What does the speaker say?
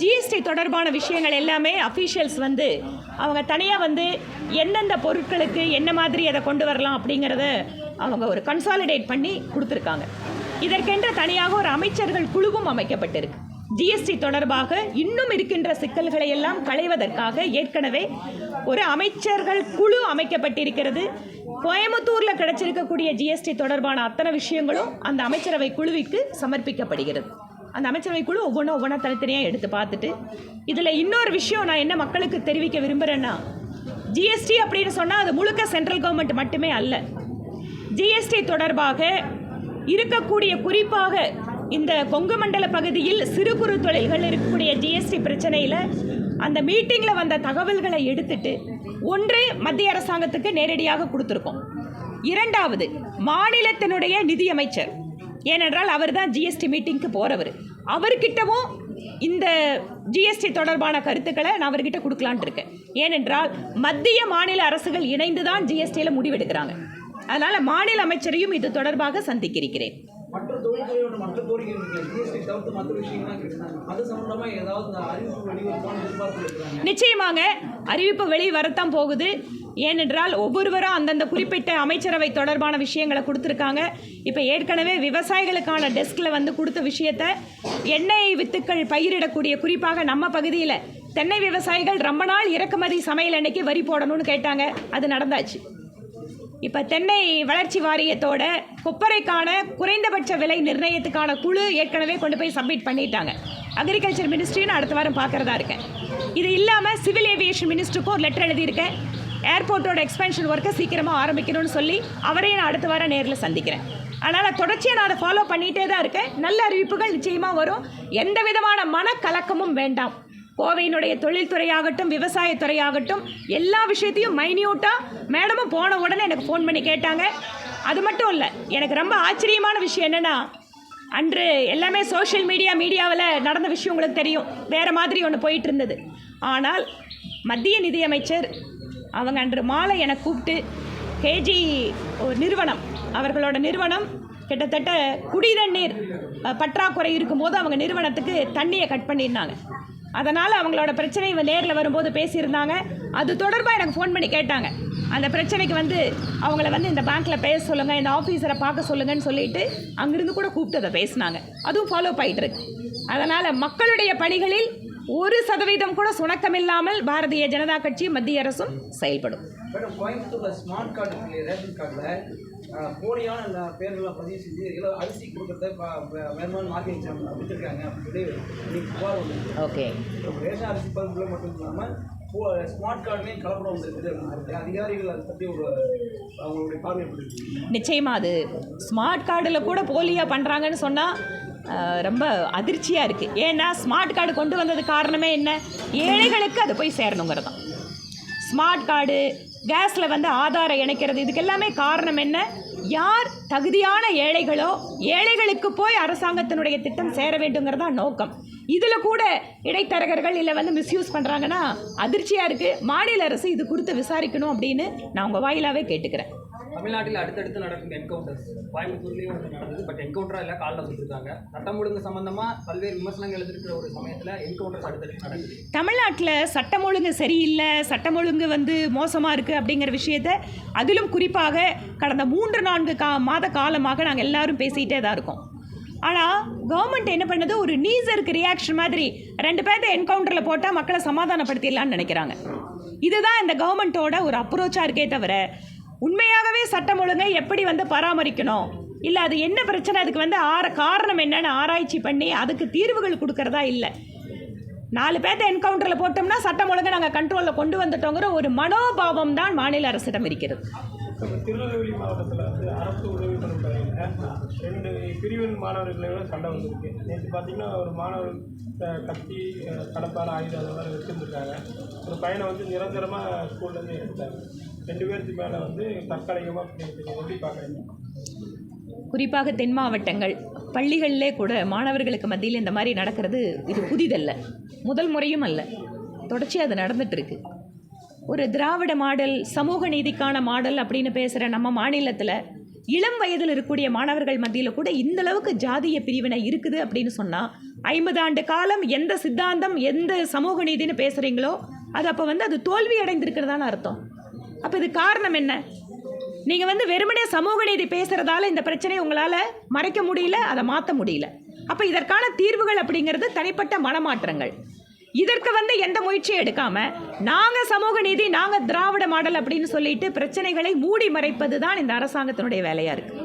GST தொடர்பான விஷயங்கள் எல்லாமே அஃபீஷியல்ஸ் வந்து அவங்க தனியாக வந்து எந்தெந்த பொருட்களுக்கு என்ன மாதிரி அதை கொண்டு வரலாம் அப்படிங்கிறத அவங்க ஒரு கன்சாலிடேட் பண்ணி கொடுத்துருக்காங்க. இதற்கென்று தனியாக ஒரு அமைச்சர்கள் குழுவும் அமைக்கப்பட்டிருக்கு. ஜிஎஸ்டி தொடர்பாக இன்னும் இருக்கின்ற சிக்கல்களை எல்லாம் களைவதற்காக ஏற்கனவே ஒரு அமைச்சர்கள் குழு அமைக்கப்பட்டிருக்கிறது. கோயம்புத்தூரில் கிடைச்சிருக்கக்கூடிய ஜிஎஸ்டி தொடர்பான அத்தனை விஷயங்களும் அந்த அமைச்சரவை குழுவிற்கு சமர்ப்பிக்கப்படுகிறது. அந்த அமைச்சரவை குழு ஒவ்வொன்றா தனித்தனியாக எடுத்து பார்த்துட்டு, இதில் இன்னொரு விஷயம் நான் என்ன மக்களுக்கு தெரிவிக்க விரும்புகிறேன்னா, ஜிஎஸ்டி அப்படின்னு சொன்னால் அது முழுக்க சென்ட்ரல் கவர்மெண்ட் மட்டுமே அல்ல. ஜிஎஸ்டி தொடர்பாக இருக்கக்கூடிய குறிப்பாக இந்த கொங்கு மண்டல பகுதியில் சிறு குறு தொழில்கள் இருக்கக்கூடிய ஜிஎஸ்டி பிரச்சனையில் அந்த மீட்டிங்கில் வந்த தகவல்களை எடுத்துட்டு ஒன்று மத்திய அரசாங்கத்துக்கு நேரடியாக கொடுத்துருக்கோம். இரண்டாவது மாநிலத்தினுடைய நிதியமைச்சர், ஏனென்றால் அவர் தான் ஜிஎஸ்டி மீட்டிங்க்கு போகிறவர், அவர்கிட்டவும் இந்த ஜிஎஸ்டி தொடர்பான கருத்துக்களை நான் அவர்கிட்ட கொடுக்கலான் இருக்கேன். ஏனென்றால் மத்திய மாநில அரசுகள் இணைந்து தான் ஜிஎஸ்டியில் முடிவெடுக்கிறாங்க. அதனால் மாநில அமைச்சரையும் இது தொடர்பாக சந்திக்கிறேன். நிச்சயமாக அறிவிப்பு வெளியே வரத்தான் போகுது. ஏனென்றால் ஒவ்வொருவரும் அந்தந்த குறிப்பிட்ட அமைச்சரவை தொடர்பான விஷயங்களை கொடுத்துருக்காங்க. இப்போ ஏற்கனவே விவசாயிகளுக்கான டெஸ்கில் வந்து கொடுத்த விஷயத்தை எண்ணெய் வித்துக்கள் பயிரிடக்கூடிய குறிப்பாக நம்ம பகுதியில் தென்னை விவசாயிகள் ரொம்ப நாள் இறக்குமதி சமையல் எண்ணெய்க்கு வரி போடணும்னு கேட்டாங்க. அது நடந்தாச்சு. இப்போ தென்னை வளர்ச்சி வாரியத்தோட கொப்பரைக்கான குறைந்தபட்ச விலை நிர்ணயத்துக்கான குழு ஏற்கனவே கொண்டு போய் சப்மிட் பண்ணிட்டாங்க. அக்ரிகல்ச்சர் மினிஸ்ட்ரின்னு அடுத்த வாரம் பார்க்குறதா இருக்கேன். இது இல்லாமல் சிவில் ஏவியேஷன் மினிஸ்டருக்கும் ஒரு லெட்டர் எழுதியிருக்கேன். ஏர்போர்ட்டோட எக்ஸ்பென்ஷன் ஒர்க்கை சீக்கிரமாக ஆரம்பிக்கணும்னு சொல்லி அவரையும் நான் அடுத்த வாரம் நேரில் சந்திக்கிறேன். அதனால் தொடர்ச்சியாக நான் அதை ஃபாலோ பண்ணிகிட்டே தான் இருக்கேன். நல்ல அறிவிப்புகள் நிச்சயமாக வரும். எந்த விதமான மனக்கலக்கமும் வேண்டாம். கோவையினுடைய தொழில்துறையாகட்டும் விவசாயத்துறையாகட்டும் எல்லா விஷயத்தையும் மைன்யூட்டாக மேடமும் போன உடனே எனக்கு ஃபோன் பண்ணி கேட்டாங்க. அது மட்டும் இல்லை, எனக்கு ரொம்ப ஆச்சரியமான விஷயம் என்னென்னா, அன்று எல்லாமே சோஷியல் மீடியாவில் நடந்த விஷயம் உங்களுக்கு தெரியும், வேறு மாதிரி ஒன்று போயிட்டு இருந்தது. ஆனால் மத்திய நிதியமைச்சர் அவங்க அன்று மாலை என்னை கூப்பிட்டு கேஜி நிறுவனம், அவர்களோட நிறுவனம் கிட்டத்தட்ட குடிதண்ணீர் பற்றாக்குறை இருக்கும்போது அவங்க நிறுவனத்துக்கு தண்ணியை கட் பண்ணியிருந்தாங்க. அதனால் அவங்களோட பிரச்சனை நேரில் வரும்போது பேசியிருந்தாங்க. அது தொடர்பாக எனக்கு ஃபோன் பண்ணி கேட்டாங்க. அந்த பிரச்சனைக்கு வந்து அவங்கள வந்து இந்த பேங்க்கில் பேச சொல்லுங்கள், இந்த ஆஃபீஸரை பார்க்க சொல்லுங்கன்னு சொல்லிட்டு அங்கேருந்து கூட கூப்பிட்டு அதை பேசினாங்க. அதுவும் ஃபாலோ ஆகிட்டு இருக்கு. அதனால் மக்களுடைய பணிகளில் 1% கூட சுணக்கமில்லாமல் பாரதிய ஜனதா கட்சி மத்திய அரசும் செயல்படும். கோயம்புத்தூர்ல ஸ்மார்ட் கார்டு ரேஷன் கார்டில் போலியான பேர்களை பதிவு செஞ்சு அரிசி கொடுக்கறத வேணுமான்னு மாற்றி வச்சிருக்காங்க அப்படின்னு சொல்லி புகார் வந்து. ஓகே, ரேஷன் அரிசி பதிவுகளை மட்டும் இல்லாமல் ஸ்மார்ட் கார்டுலேயும் கலப்படம் வந்துருக்குது. அதிகாரிகள் அதை பற்றி அவங்களுடைய பார்வை எப்படி? நிச்சயமாக அது ஸ்மார்ட் கார்டில் கூட போலியாக பண்ணுறாங்கன்னு சொன்னால் ரொம்ப அதிர்ச்சியாக இருக்குது. ஏன்னா ஸ்மார்ட் கார்டு கொண்டு வந்தது காரணமே என்ன? ஏழைகளுக்கு அது போய் சேரணுங்கிறது தான். ஸ்மார்ட் கார்டு, கேஸில் வந்து ஆதாரம் இணைக்கிறது, இதுக்கு எல்லாமே காரணம் என்ன? யார் தகுதியான ஏழைகளோ ஏழைகளுக்கு போய் அரசாங்கத்தினுடைய திட்டம் சேர வேண்டுங்கிறது தான் நோக்கம். இதில் கூட இடைத்தரகர்கள் இல்லை வந்து மிஸ்யூஸ் பண்ணுறாங்கன்னா அதிர்ச்சியாக இருக்குது. மாநில அரசு இது குறித்து விசாரிக்கணும் அப்படின்னு நான் உங்கள் வாயிலாகவே கேட்டுக்கிறேன். தமிழ்நாட்டில் அடுத்தடுத்து நடக்கும் என்கவுண்டர்ஸ், கோயம்புத்தூர்லேயும் நடந்தது, பட் என்கவுண்டராக இல்லை, காலில் வச்சுருக்காங்க. சட்டம் ஒழுங்கு சம்பந்தமாக பல்வேறு விமர்சனங்கள் எழுதிருக்கிற ஒரு சமயத்தில் என்கவுண்டர்ஸ் அடுத்தடுத்து நடக்குது. தமிழ்நாட்டில் சட்டம் ஒழுங்கு சரியில்லை, சட்டம் ஒழுங்கு வந்து மோசமாக இருக்குது அப்படிங்கிற விஷயத்தை அதிலும் குறிப்பாக கடந்த 3-4 மாத காலமாக நாங்கள் எல்லாரும் பேசிகிட்டே தான் இருக்கோம். ஆனால் கவர்மெண்ட் என்ன பண்ணுது, ஒரு நீசருக்கு ரியாக்ஷன் மாதிரி 2 பேர்த்த என்கவுண்டரில் போட்டால் மக்களை சமாதானப்படுத்திடலான்னு நினைக்கிறாங்க. இதுதான் இந்த கவர்மெண்ட்டோட ஒரு அப்ரோச்சாக இருக்கே தவிர உண்மையாகவே சட்டம் ஒழுங்கை எப்படி வந்து பராமரிக்கணும், இல்லை அது என்ன பிரச்சனை, அதுக்கு வந்து காரணம் என்னன்னு ஆராய்ச்சி பண்ணி அதுக்கு தீர்வுகள் கொடுக்கறதா இல்லை. 4 பேர்த்த என்கவுண்டரில் போட்டோம்னா சட்டம் ஒழுங்கை நாங்கள் கண்ட்ரோலில் கொண்டு வந்துட்டோங்கிற ஒரு மனோபாவம் தான் மாநில அரசிடம் இருக்கிறது. திருநெல்வேலி மாவட்டத்தில் வந்து அரசு உதவி பெறும் பள்ளியில் 2 பிரிவின் மாணவர்களோட சண்டை வந்திருக்கு. நேற்று பார்த்தீங்கன்னா ஒரு மாணவர் கத்தி, கடப்பால், ஆயுதம் அதெல்லாம் வச்சுருந்துருக்காங்க. ஒரு பையனை வந்து நிரந்தரமாக ஸ்கூல்லேருந்து எடுத்தாங்க. 2 பேருக்கு மேலே வந்து தற்காலிகமாக எப்படி பார்க்குறீங்க? குறிப்பாக தென் மாவட்டங்கள் பள்ளிகளிலே கூட மாணவர்களுக்கு மத்தியில் இந்த மாதிரி நடக்கிறது இது புதிதல்ல, முதல் முறையும் அல்ல, தொடர்ச்சியாக அது நடந்துகிட்ருக்கு. ஒரு திராவிட மாடல், சமூக நீதிக்கான மாடல் அப்படின்னு பேசுகிற நம்ம மாநிலத்தில் இளம் வயதில் இருக்கக்கூடிய மாணவர்கள் மத்தியில் கூட இந்த அளவுக்கு ஜாதிய பிரிவினை இருக்குது அப்படின்னு சொன்னால் 50 ஆண்டு காலம் எந்த சித்தாந்தம் எந்த சமூக நீதினு பேசுகிறீங்களோ அது அப்போ வந்து அது தோல்வி அடைந்திருக்கிறதான அர்த்தம். அப்போ இது காரணம் என்ன? நீங்கள் வெறுமனே சமூக நீதி பேசுகிறதால இந்த பிரச்சனையை உங்களால் மறைக்க முடியல, அதை மாற்ற முடியல. அப்போ இதற்கான தீர்வுகள் அப்படிங்கிறது தனிப்பட்ட மனமாற்றங்கள். இதற்கு எந்த முயற்சியும் எடுக்காமல் நாங்கள் சமூக நீதி, நாங்கள் திராவிட மாடல் அப்படின்னு சொல்லிட்டு பிரச்சனைகளை மூடி மறைப்பது தான் இந்த அரசாங்கத்தினுடைய வேலையாக இருக்குது.